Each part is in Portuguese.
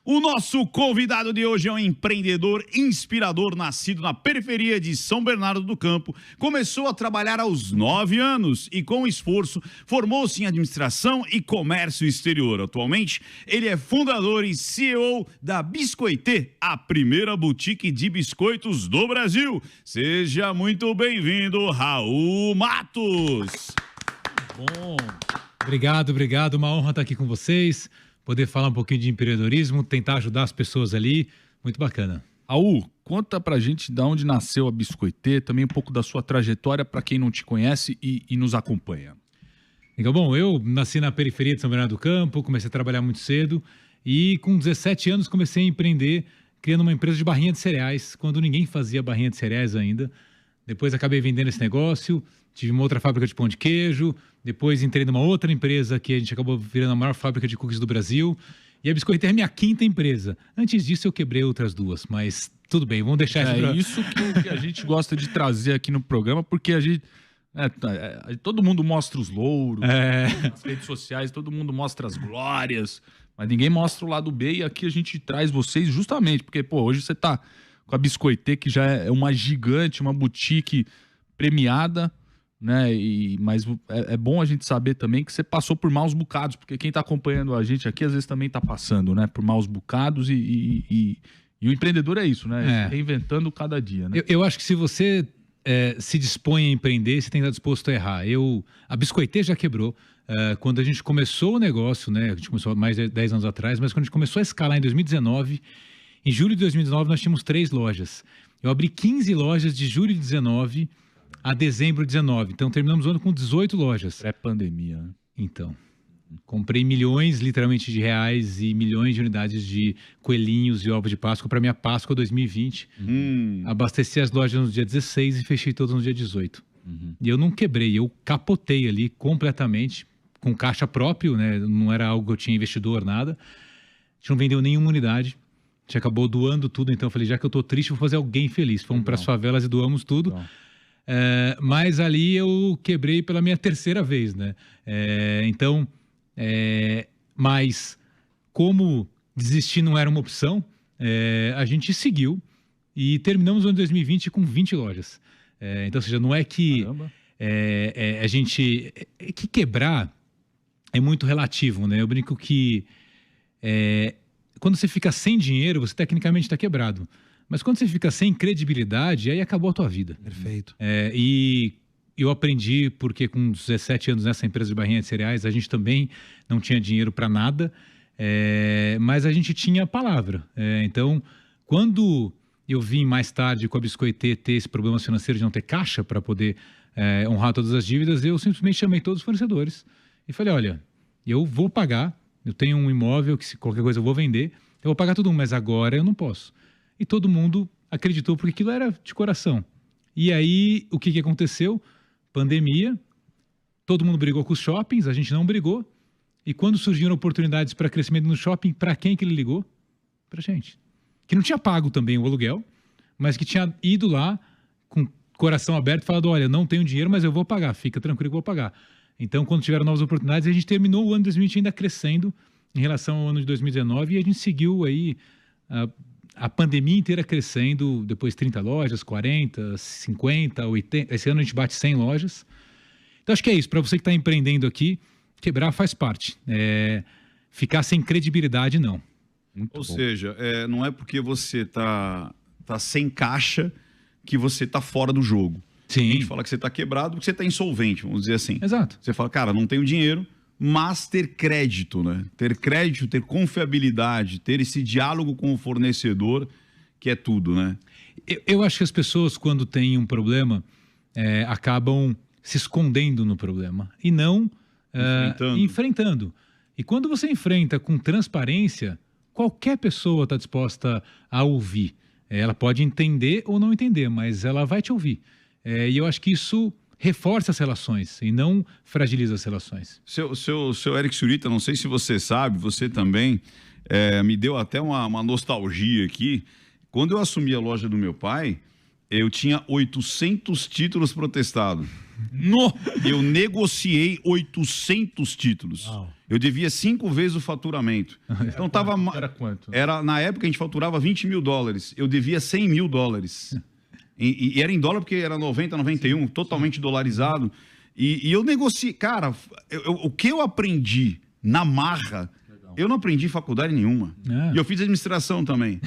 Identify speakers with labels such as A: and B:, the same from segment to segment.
A: O nosso convidado de hoje é um empreendedor inspirador, nascido na periferia de São Bernardo do Campo. Começou a trabalhar aos 9 anos e, com esforço, formou-se em administração e comércio exterior. Atualmente, ele é fundador e CEO da Biscoitê, a primeira boutique de biscoitos do Brasil. Seja muito bem-vindo, Raul Matos.
B: Bom, obrigado. Uma honra estar aqui com vocês. Poder falar um pouquinho de empreendedorismo, tentar ajudar as pessoas ali, muito bacana.
C: Raul, conta pra gente de onde nasceu a Biscoitê, também um pouco da sua trajetória para quem não te conhece e nos acompanha.
B: Legal, bom, eu nasci na periferia de São Bernardo do Campo, comecei a trabalhar muito cedo e com 17 anos comecei a empreender, criando uma empresa de barrinha de cereais, quando ninguém fazia barrinha de cereais ainda. Depois acabei vendendo esse negócio, tive uma outra fábrica de pão de queijo, depois entrei numa outra empresa que a gente acabou virando a maior fábrica de cookies do Brasil. E a Biscoitê é a minha quinta empresa. Antes disso eu quebrei outras duas, mas tudo bem, vamos deixar isso pra...
C: isso que a gente gosta de trazer aqui no programa, porque a gente... todo mundo mostra os louros, nas redes sociais, todo mundo mostra as glórias, mas ninguém mostra o lado B, e aqui a gente traz vocês justamente, porque, pô, hoje você tá com a Biscoitê, que já é uma gigante, uma boutique premiada, né? Mas é bom a gente saber também que você passou por maus bocados, porque quem tá acompanhando a gente aqui às vezes também tá passando, né? Por maus bocados e o empreendedor é isso, né? Reinventando cada dia, né?
B: Eu acho que se você se dispõe a empreender, você tem que estar disposto a errar. A Biscoitê já quebrou. Quando a gente começou o negócio, né? A gente começou mais de 10 anos atrás, mas quando a gente começou a escalar em 2019, em julho de 2019 nós tínhamos 3 lojas. Eu abri 15 lojas de julho de 19 a dezembro de 19. Então terminamos o ano com 18 lojas.
C: Pré-pandemia, né?
B: Então, comprei milhões, literalmente, de reais e milhões de unidades de coelhinhos e ovos de Páscoa para minha Páscoa 2020. Abasteci as lojas no dia 16 e fechei todas no dia 18. E eu não quebrei, eu capotei ali completamente, com caixa próprio, né? Não era algo que eu tinha investidor, nada. A gente não vendeu nenhuma unidade. A gente acabou doando tudo, então eu falei, já que eu tô triste, vou fazer alguém feliz. Fomos para as favelas e doamos tudo. Mas ali eu quebrei pela minha terceira vez, né? Mas como desistir não era uma opção, a gente seguiu e terminamos o ano de 2020 com 20 lojas. Então, ou seja, não é que a gente... que quebrar é muito relativo, né? Eu brinco que quando você fica sem dinheiro, você tecnicamente está quebrado. Mas quando você fica sem credibilidade, aí acabou a tua vida.
D: Perfeito.
B: E eu aprendi, porque com 17 anos nessa empresa de barrinha de cereais, a gente também não tinha dinheiro para nada, mas a gente tinha a palavra. Então, quando eu vim mais tarde com a Biscoitê ter esse problema financeiro de não ter caixa para poder honrar todas as dívidas, eu simplesmente chamei todos os fornecedores e falei, olha, eu vou pagar, eu tenho um imóvel que se qualquer coisa eu vou vender, eu vou pagar tudo, mas agora eu não posso. E todo mundo acreditou, porque aquilo era de coração. E aí, o que aconteceu? Pandemia, todo mundo brigou com os shoppings, a gente não brigou. E quando surgiram oportunidades para crescimento no shopping, para quem que ele ligou? Para gente. Que não tinha pago também o aluguel, mas que tinha ido lá com coração aberto e falado, olha, não tenho dinheiro, mas eu vou pagar, fica tranquilo que eu vou pagar. Então, quando tiveram novas oportunidades, a gente terminou o ano de 2020 ainda crescendo em relação ao ano de 2019 e a gente seguiu aí a pandemia inteira crescendo, depois 30 lojas, 40, 50, 80, esse ano a gente bate 100 lojas. Então acho que é isso, para você que está empreendendo aqui, quebrar faz parte. Ficar sem credibilidade, não.
A: Ou seja, não é porque você tá sem caixa que você tá fora do jogo.
B: Sim.
A: A gente fala que você tá quebrado porque você tá insolvente, vamos dizer assim.
B: Exato.
A: Você fala, cara, não tenho dinheiro, mas ter crédito, né? Ter crédito, ter confiabilidade, ter esse diálogo com o fornecedor, que é tudo, né?
B: Eu acho que as pessoas, quando têm um problema, acabam se escondendo no problema e não enfrentando. E quando você enfrenta com transparência, qualquer pessoa está disposta a ouvir. Ela pode entender ou não entender, mas ela vai te ouvir. E eu acho que isso reforça as relações e não fragiliza as relações.
A: Seu Eric Surita, não sei se você sabe, você também me deu até uma nostalgia aqui. Quando eu assumi a loja do meu pai, eu tinha 800 títulos protestados. Eu negociei 800 títulos.
D: Uau.
A: Eu devia 5 vezes o faturamento. Então tava...
C: Era quanto?
A: Na época a gente faturava $20 mil. Eu devia $100 mil. E era em dólar porque era 90, 91, totalmente dolarizado. E eu negociei. Cara, o que eu aprendi na marra, eu não aprendi em faculdade nenhuma. E eu fiz administração também.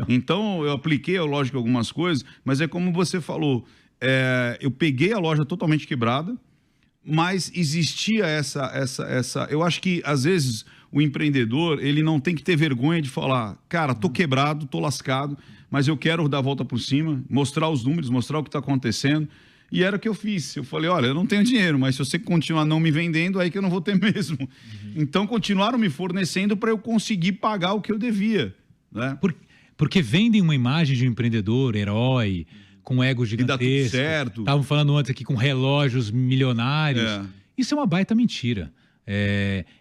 A: Então eu apliquei, lógico, algumas coisas, mas é como você falou, eu peguei a loja totalmente quebrada, mas existia essa... Eu acho que, às vezes, o empreendedor, ele não tem que ter vergonha de falar, cara, tô quebrado, tô lascado, mas eu quero dar a volta por cima, mostrar os números, mostrar o que está acontecendo. E era o que eu fiz. Eu falei, olha, eu não tenho dinheiro, mas se você continuar não me vendendo, aí que eu não vou ter mesmo. Então, continuaram me fornecendo para eu conseguir pagar o que eu devia. Né?
B: Porque vendem uma imagem de um empreendedor, herói, com ego gigantesco.
A: E dá tudo certo.
B: Estavam falando antes aqui com relógios milionários. Isso é uma baita mentira.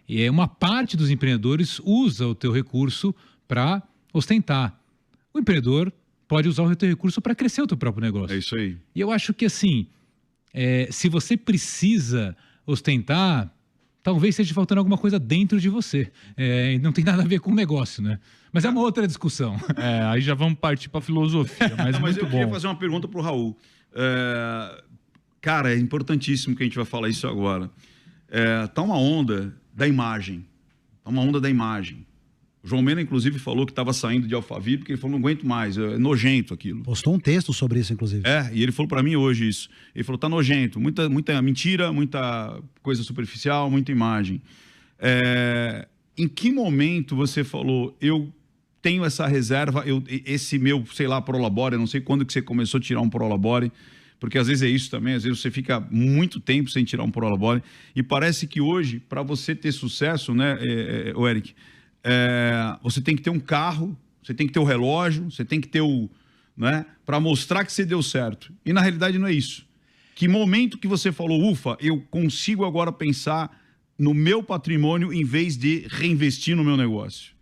B: E uma parte dos empreendedores usa o teu recurso para ostentar. O empreendedor pode usar o teu recurso para crescer o teu próprio negócio.
A: É isso aí.
B: E eu acho que, assim, se você precisa ostentar, talvez esteja faltando alguma coisa dentro de você. Não tem nada a ver com o negócio, né? Mas é uma outra discussão.
C: Aí já vamos partir para filosofia, mas
A: eu queria fazer uma pergunta para o Raul. Cara, é importantíssimo que a gente vai falar isso agora. Tá uma onda da imagem. Tá uma onda da imagem. O João Mena, inclusive, falou que estava saindo de Alphaville porque ele falou, não aguento mais, é nojento aquilo.
D: Postou um texto sobre isso, inclusive.
A: E ele falou para mim hoje isso. Ele falou, tá nojento, muita mentira, muita coisa superficial, muita imagem. Em que momento você falou, eu tenho essa reserva, esse meu, sei lá, Prolabore, eu não sei quando que você começou a tirar um Prolabore, porque às vezes é isso também, às vezes você fica muito tempo sem tirar um Prolabore, e parece que hoje, para você ter sucesso, né, Eric, você tem que ter um carro, você tem que ter o relógio, você tem que ter né, para mostrar que você deu certo. E na realidade não é isso. Que momento que você falou, ufa, eu consigo agora pensar no meu patrimônio em vez de reinvestir no meu negócio?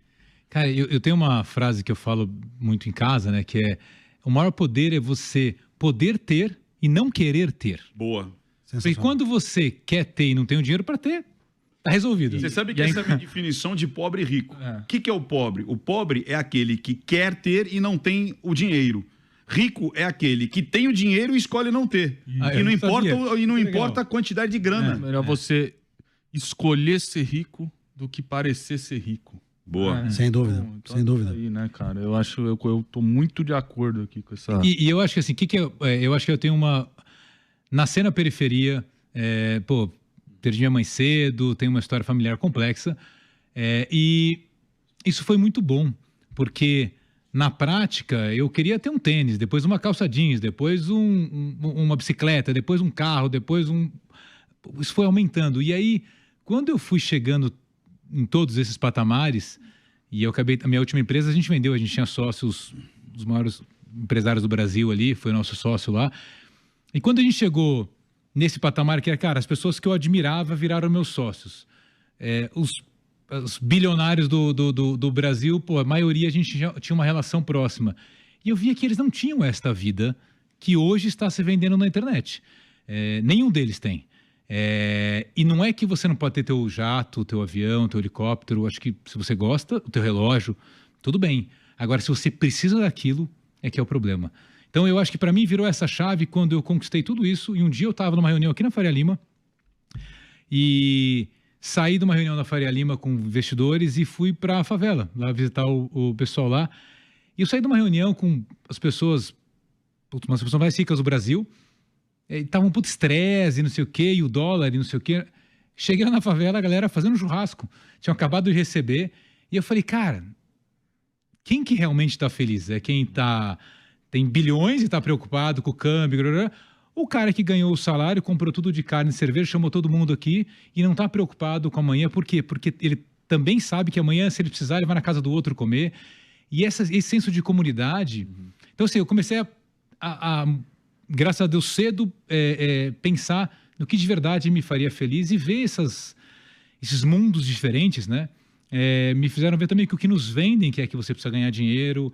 B: Cara, eu tenho uma frase que eu falo muito em casa, né, que é: o maior poder é você poder ter e não querer ter.
A: Boa.
B: Porque quando você quer ter e não tem o dinheiro para ter, tá resolvido.
A: Você sabe que essa é a minha definição de pobre e rico. O que é o pobre? O pobre é aquele que quer ter e não tem o dinheiro. Rico é aquele que tem o dinheiro e escolhe não ter. E não importa a quantidade de grana.
C: Melhor você escolher ser rico do que parecer ser rico.
A: Boa.
D: Sem dúvida,
C: então
D: sem dúvida.
C: Aí, né, cara? Eu acho, eu tô muito de acordo aqui com essa...
B: E eu acho que assim, eu acho que eu tenho uma... Nascer na periferia, perdi minha mãe cedo, tenho uma história familiar complexa, e isso foi muito bom, porque na prática eu queria ter um tênis, depois uma calça jeans, depois uma bicicleta, depois um carro, depois Isso foi aumentando. E aí, quando eu fui chegando em todos esses patamares, e eu acabei... A minha última empresa a gente vendeu, a gente tinha sócios, os maiores empresários do Brasil ali, foi nosso sócio lá. E quando a gente chegou nesse patamar que era, cara, as pessoas que eu admirava viraram meus sócios. Os bilionários do Brasil, a maioria a gente já tinha uma relação próxima. E eu via que eles não tinham esta vida que hoje está se vendendo na internet. Nenhum deles tem. E não é que você não pode ter teu jato, teu avião, teu helicóptero. Acho que se você gosta, o teu relógio, tudo bem. Agora, se você precisa daquilo, é que é o problema. Então, eu acho que para mim virou essa chave quando eu conquistei tudo isso. E um dia eu estava numa reunião aqui na Faria Lima e saí de uma reunião na Faria Lima com investidores e fui para a favela, lá visitar o pessoal lá. E eu saí de uma reunião com as pessoas, umas pessoas mais ricas do Brasil. Tava um puto estresse, não sei o quê, e o dólar, e não sei o quê. Cheguei lá na favela, a galera fazendo churrasco. Tinham acabado de receber. E eu falei, cara, quem que realmente está feliz? É quem tem bilhões e está preocupado com o câmbio, ou o cara que ganhou o salário, comprou tudo de carne e cerveja, chamou todo mundo aqui e não está preocupado com amanhã. Por quê? Porque ele também sabe que amanhã, se ele precisar, ele vai na casa do outro comer. E esse senso de comunidade... Então, assim, eu comecei a graças a Deus, cedo, pensar no que de verdade me faria feliz e ver esses mundos diferentes, né? Me fizeram ver também que o que nos vendem, que é que você precisa ganhar dinheiro,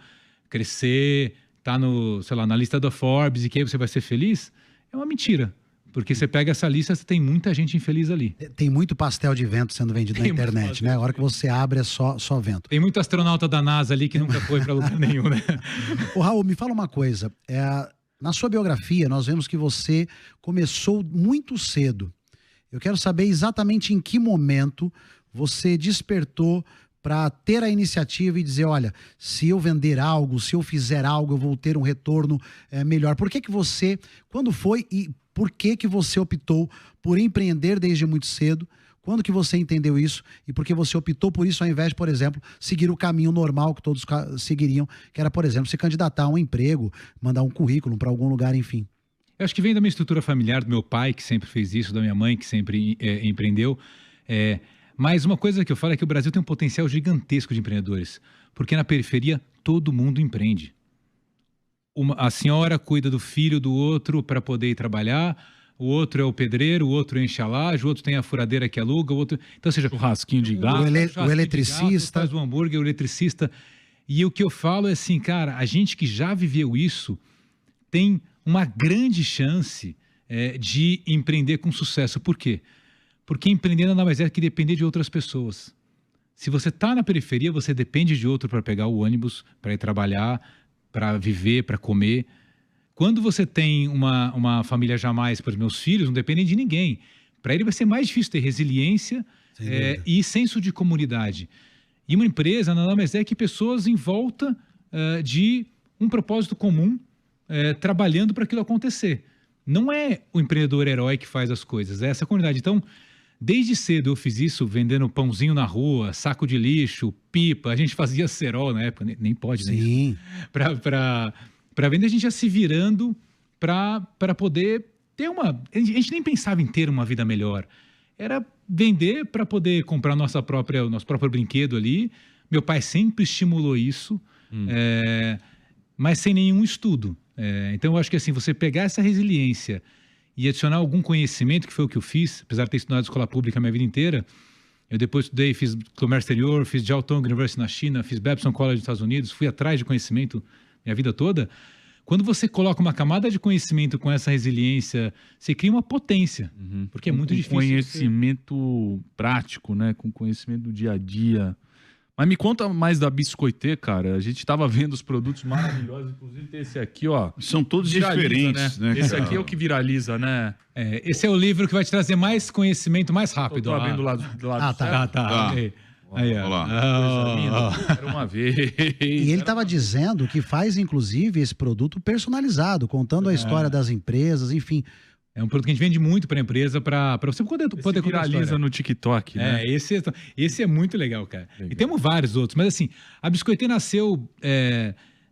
B: crescer, tá na lista da Forbes e que aí você vai ser feliz, é uma mentira. Porque você pega essa lista, você tem muita gente infeliz ali.
D: Tem muito pastel de vento sendo vendido na internet, né? A hora que você abre é só vento.
B: Tem muito astronauta da NASA ali que nunca foi para lugar nenhum, né?
D: Ô, Raul, me fala uma coisa. Na sua biografia, nós vemos que você começou muito cedo. Eu quero saber exatamente em que momento você despertou para ter a iniciativa e dizer, olha, se eu vender algo, se eu fizer algo, eu vou ter um retorno melhor. Por que você, quando foi e por que você optou por empreender desde muito cedo? Quando que você entendeu isso e por que você optou por isso ao invés de, por exemplo, seguir o caminho normal que todos seguiriam, que era, por exemplo, se candidatar a um emprego, mandar um currículo para algum lugar, enfim?
B: Eu acho que vem da minha estrutura familiar, do meu pai, que sempre fez isso, da minha mãe, que sempre empreendeu. Mas uma coisa que eu falo é que o Brasil tem um potencial gigantesco de empreendedores, porque na periferia todo mundo empreende. A senhora cuida do filho do outro para poder ir trabalhar, o outro é o pedreiro, o outro enche a laje, o outro tem a furadeira que aluga, o outro... Então, ou seja,
C: churrasquinho de gato,
D: o eletricista,
B: faz o hambúrguer, o eletricista. E o que eu falo é assim, cara, a gente que já viveu isso tem uma grande chance de empreender com sucesso. Por quê? Porque empreender nada mais é que depender de outras pessoas. Se você está na periferia, você depende de outro para pegar o ônibus, para ir trabalhar, para viver, para comer. Quando você tem uma família jamais, por meus filhos, não dependem de ninguém. Para ele vai ser mais difícil ter resiliência e senso de comunidade. E uma empresa nada mais é que pessoas em volta de um propósito comum, trabalhando para aquilo acontecer. Não é o empreendedor herói que faz as coisas, é essa comunidade. Então, desde cedo eu fiz isso, vendendo pãozinho na rua, saco de lixo, pipa. A gente fazia cerol na época, nem pode, né?
D: Sim.
B: Para vender, a gente ia se virando para poder ter uma... A gente nem pensava em ter uma vida melhor. Era vender para poder comprar nosso próprio brinquedo ali. Meu pai sempre estimulou isso, mas sem nenhum estudo. Então, eu acho que assim, você pegar essa resiliência e adicionar algum conhecimento, que foi o que eu fiz, apesar de ter estudado escola pública a minha vida inteira, eu depois estudei, fiz comércio exterior, fiz Jiao Tong University na China, fiz Babson College nos Estados Unidos, fui atrás de conhecimento minha vida toda. Quando você coloca uma camada de conhecimento com essa resiliência, você cria uma potência, porque é muito difícil.
C: Conhecimento prático, né? Com conhecimento do dia a dia. Mas me conta mais da Biscoitê, cara. A gente estava vendo os produtos maravilhosos, inclusive tem esse aqui, ó.
A: São todos
C: Viraliza,
A: diferentes, né?
C: Esse aqui é o que viraliza, né?
B: Esse é o livro que vai te trazer mais conhecimento mais rápido.
C: Tô abrindo do lado
B: tá.
C: Okay.
B: Aí,
A: olha lá.
C: Era uma vez.
D: E ele estava dizendo que faz, inclusive, esse produto personalizado, contando a história das empresas, enfim.
B: É um produto que a gente vende muito para a empresa, para você poder
C: viraliza no TikTok, né?
B: Esse é muito legal, cara. Legal. E temos vários outros, mas assim, a Biscoitê nasceu...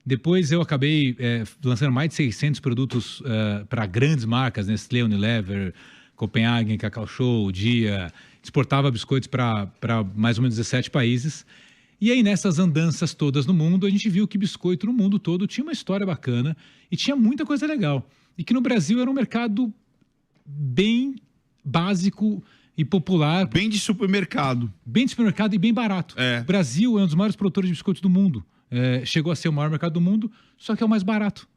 B: depois eu acabei lançando mais de 600 produtos para grandes marcas, Nestlé, Unilever, Copenhagen, Cacau Show, Dia. Exportava biscoitos para mais ou menos 17 países. E aí, nessas andanças todas no mundo, a gente viu que biscoito no mundo todo tinha uma história bacana e tinha muita coisa legal. E que no Brasil era um mercado bem básico e popular.
A: Bem de supermercado.
B: Bem de supermercado e bem barato. O Brasil é um dos maiores produtores de biscoitos do mundo. Chegou a ser o maior mercado do mundo, só que é o mais barato.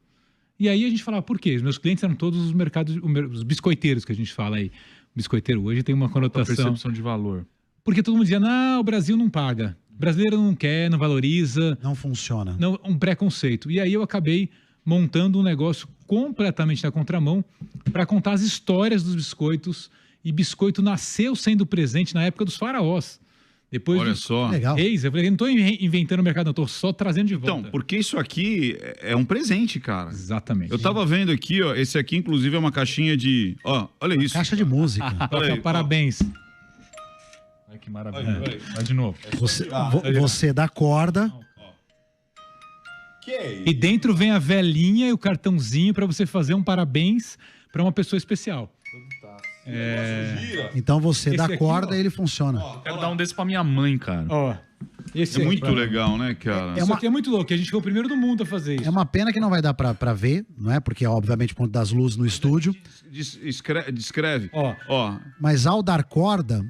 B: E aí a gente falava, por quê? Os meus clientes eram todos os mercados, os biscoiteiros que a gente fala aí. Biscoiteiro hoje tem uma conotação...
C: percepção de valor.
B: Porque todo mundo dizia, não, o Brasil não paga. O brasileiro não quer, não valoriza.
D: Não funciona.
B: Não, um preconceito. E aí eu acabei montando um negócio completamente na contramão para contar as histórias dos biscoitos. E biscoito nasceu sendo presente na época dos faraós. Depois
A: Olha só.
D: Legal.
B: Reis, eu falei, não estou inventando o mercado, não, estou só trazendo de volta.
A: Então, porque isso aqui é um presente, cara.
B: Exatamente.
A: Eu tava vendo aqui, ó, esse aqui inclusive é uma caixinha de... Ó, olha isso.
D: Caixa de música.
A: Olha aí,
B: Parabéns.
C: Ai, que maravilha. Vai de novo.
D: Você dá corda.
A: Que é isso?
B: E dentro vem a velinha e o cartãozinho para você fazer um parabéns para uma pessoa especial.
D: Então você
B: Esse
D: dá
B: aqui,
D: corda
B: ó.
D: e ele funciona.
C: Quero dar um desse pra minha mãe, cara.
B: Ó, esse
A: É muito
B: aqui,
A: legal, né, cara?
B: Isso aqui é muito louco. A gente foi o primeiro do mundo a fazer isso.
D: É uma pena que não vai dar pra ver, não é? Porque, obviamente, por conta das luzes no estúdio.
A: Descreve. Ó.
D: Mas ao dar corda,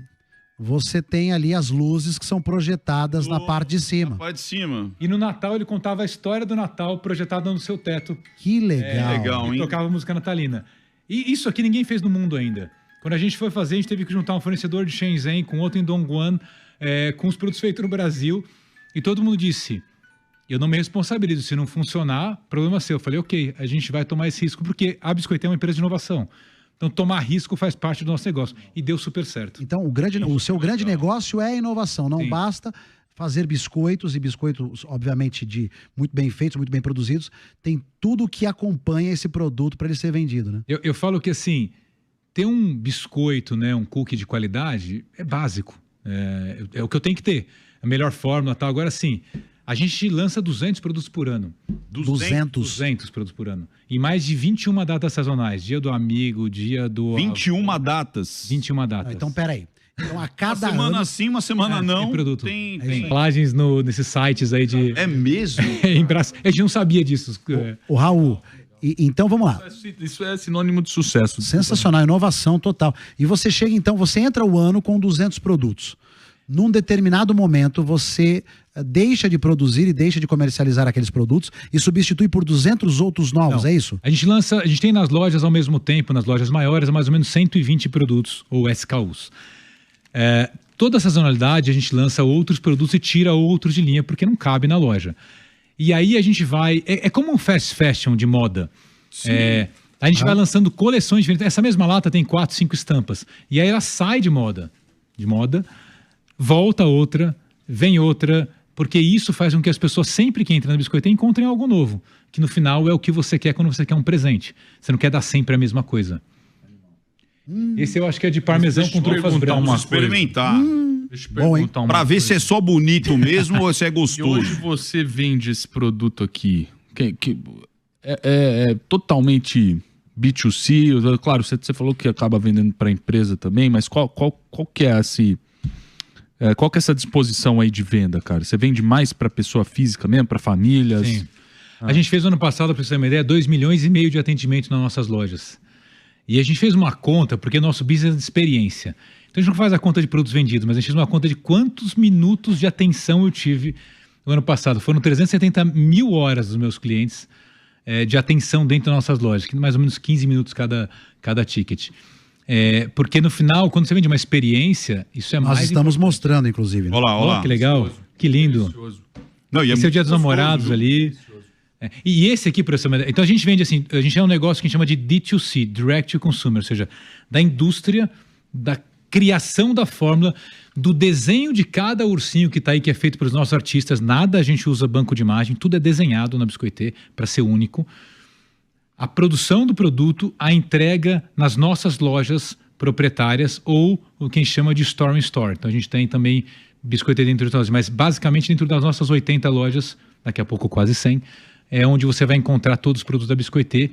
D: você tem ali as luzes que são projetadas na parte de cima.
A: Na parte de cima.
B: E no Natal ele contava a história do Natal projetada no seu teto.
D: Que legal.
A: Legal,
B: E
A: hein?
B: tocava música natalina. E isso aqui ninguém fez no mundo ainda. Quando a gente foi fazer, a gente teve que juntar um fornecedor de Shenzhen com outro em Dongguan, com os produtos feitos no Brasil. E todo mundo disse, eu não me responsabilizo. Se não funcionar, problema seu. Eu falei, ok, a gente vai tomar esse risco, porque a Biscoité é uma empresa de inovação. Então, tomar risco faz parte do nosso negócio. E deu super certo.
D: Então, o seu grande negócio é a inovação. Não basta fazer biscoitos, e biscoitos, obviamente, muito bem feitos, muito bem produzidos. Tem tudo que acompanha esse produto para ele ser vendido, né?
B: Eu falo que, assim, ter um biscoito, né, um cookie de qualidade, é básico. É o que eu tenho que ter. A melhor fórmula e tal. Agora, sim, a gente lança 200 produtos por ano. 200 produtos por ano. E mais de 21 datas sazonais. Dia do amigo, dia do...
A: 21 datas.
B: 21 datas.
D: Então, peraí. Então, a cada
A: uma semana
D: ano...
A: sim, uma semana não.
B: Tem produto.
A: Tem
B: embalagens nesses sites aí de...
A: É mesmo?
B: A gente não sabia disso.
D: O Raul... Então, vamos lá.
C: Isso é sinônimo de sucesso.
D: Sensacional, inovação total. E você chega, então, você entra o ano com 200 produtos. Num determinado momento, você deixa de produzir e deixa de comercializar aqueles produtos e substitui por 200 outros novos,
B: Não.
D: É isso?
B: A gente tem nas lojas ao mesmo tempo, nas lojas maiores, mais ou menos 120 produtos, ou SKUs. Toda sazonalidade a gente lança outros produtos e tira outros de linha, porque não cabe na loja. E aí a gente vai... É como um fast fashion de moda. A gente vai lançando coleções diferentes. Essa mesma lata tem 4, 5 estampas. E aí ela sai de moda. Volta outra, vem outra, porque isso faz com que as pessoas, sempre que entram na Biscoité, encontrem algo novo, que no final é o que você quer quando você quer um presente. Você não quer dar sempre a mesma coisa. Esse eu acho que é de parmesão com trufas brancas.
A: Experimentar.
C: Deixa eu perguntar uma
A: pra ver
C: coisa.
A: se é só bonito mesmo ou se é
C: E
A: gostoso.
C: hoje você vende esse produto aqui, que é totalmente B2C, claro, você falou que acaba vendendo para empresa também, mas qual que é qual que é essa disposição aí de venda, cara? Você vende mais para pessoa física mesmo, para famílias?
B: Sim. A gente fez ano passado, para você ter uma ideia, 2,5 milhões de atendimento nas nossas lojas. E a gente fez uma conta, porque é nosso business é de experiência. Então a gente não faz a conta de produtos vendidos, mas a gente fez uma conta de quantos minutos de atenção eu tive no ano passado. Foram 370 mil horas dos meus clientes de atenção dentro das nossas lojas, que mais ou menos 15 minutos cada ticket. Porque no final, quando você vende uma experiência, isso é mais...
D: Nós estamos mostrando, inclusive. Né?
A: Olá.
B: Que legal, que lindo.
A: Não, e
B: Esse é o dia dos namorados ali. E esse aqui, por exemplo, então a gente vende assim, a gente é um negócio que a gente chama de D2C, Direct to Consumer, ou seja, da indústria, da criação da fórmula, do desenho de cada ursinho que está aí, que é feito pelos nossos artistas. Nada a gente usa banco de imagem, tudo é desenhado na Biscoité para ser único. A produção do produto, a entrega nas nossas lojas proprietárias ou o que a gente chama de store in store. Então a gente tem também Biscoité dentro de lojas, mas basicamente dentro das nossas 80 lojas, daqui a pouco quase 100, é onde você vai encontrar todos os produtos da Biscoité.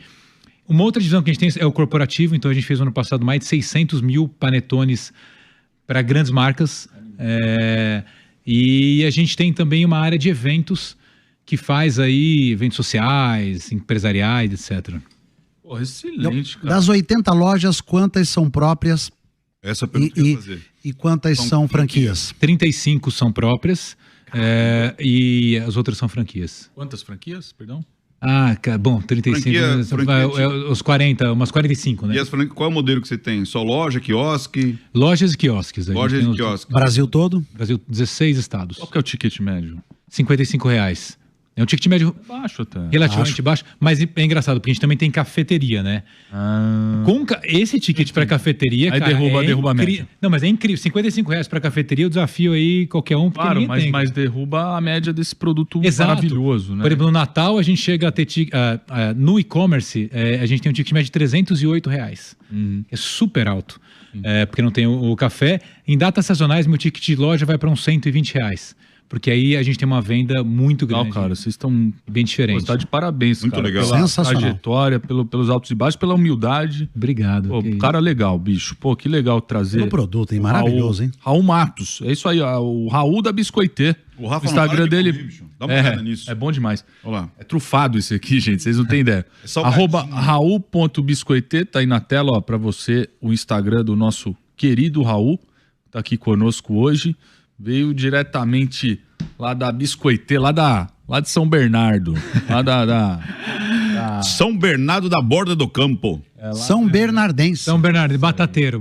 B: Uma outra divisão que a gente tem é o corporativo, então a gente fez no ano passado mais de 600 mil panetones para grandes marcas. E a gente tem também uma área de eventos que faz aí eventos sociais, empresariais, etc.
C: Porra, excelente, cara.
D: Das 80 lojas, quantas são próprias
A: Essa pergunta que eu ia fazer.
D: e quantas são franquias?
B: 35 são próprias e as outras são franquias.
C: Quantas franquias, perdão?
B: Bom, 35, os 40, umas 45, né?
A: E as franquias, qual é o modelo que você tem? Só loja, quiosque?
B: Lojas e quiosques.
A: Lojas e quiosques.
D: Brasil todo?
B: Brasil, 16 estados.
C: Qual que é o ticket médio?
B: R$55. É um ticket médio
C: Baixo até.
B: relativamente baixo, mas é engraçado, porque a gente também tem cafeteria, né? Esse ticket para cafeteria,
C: aí
B: cara,
C: derruba a média.
B: Não, mas é incrível. R$55 para cafeteria, o desafio aí qualquer um, porque
C: Claro,
B: ninguém tem.
C: mas derruba a média desse produto
B: Exato.
C: maravilhoso, né?
B: Por exemplo, no Natal a gente chega a ter no e-commerce, a gente tem um ticket médio de R$308. É super alto, porque não tem o café. Em datas sazonais, meu ticket de loja vai para uns R$120. Porque aí a gente tem uma venda muito grande.
C: Não, cara, vocês estão
B: bem diferente.
C: Tá de parabéns,
A: Muito
C: cara,
A: legal.
C: pela
D: Sensacional.
C: trajetória, pelos altos e baixos, pela humildade.
B: Obrigado.
C: Pô, cara legal, bicho. Pô, que legal trazer.
D: Pelo produto, hein? Maravilhoso, hein?
C: Raul Matos. É isso aí, o Raul da Biscoité.
A: O Rafa
C: O Instagram
A: não para de
C: dele
A: comer, bicho. Dá uma olhada nisso.
C: é bom demais.
A: Olha lá.
C: É trufado esse aqui, gente. Vocês não têm ideia.
A: É salgadinho.
C: @raul.biscoité, tá aí na tela, ó, pra você, o Instagram do nosso querido Raul. Tá aqui conosco hoje. Veio diretamente lá da Biscoité, lá de São Bernardo. Lá
A: São Bernardo da Borda do Campo.
D: São Bernardense.
B: São Bernardo, batateiro.